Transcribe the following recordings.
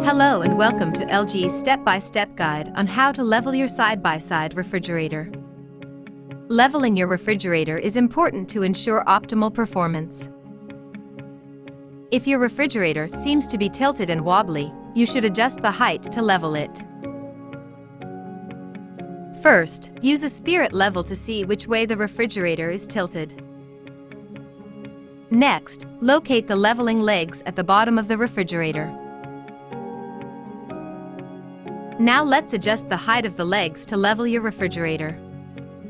Hello and welcome to LG's step-by-step guide on how to level your side-by-side refrigerator. Leveling your refrigerator is important to ensure optimal performance. If your refrigerator seems to be tilted and wobbly, you should adjust the height to level it. First, use a spirit level to see which way the refrigerator is tilted. Next, locate the leveling legs at the bottom of the refrigerator. Now let's adjust the height of the legs to level your refrigerator.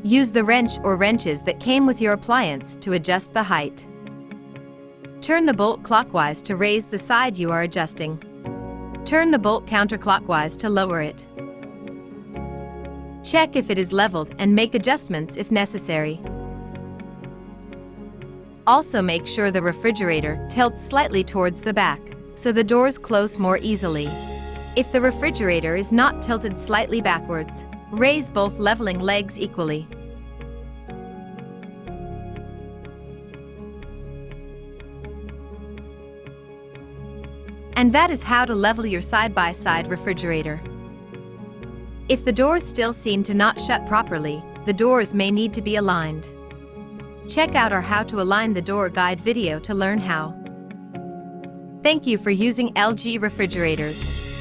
Use the wrench or wrenches that came with your appliance to adjust the height. Turn the bolt clockwise to raise the side you are adjusting. Turn the bolt counterclockwise to lower it. Check if it is leveled and make adjustments if necessary. Also make sure the refrigerator tilts slightly towards the back, so the doors close more easily. If the refrigerator is not tilted slightly backwards, raise both leveling legs equally. And that is how to level your side-by-side refrigerator. If the doors still seem to not shut properly, the doors may need to be aligned. Check out our How to Align the Door guide video to learn how. Thank you for using LG refrigerators.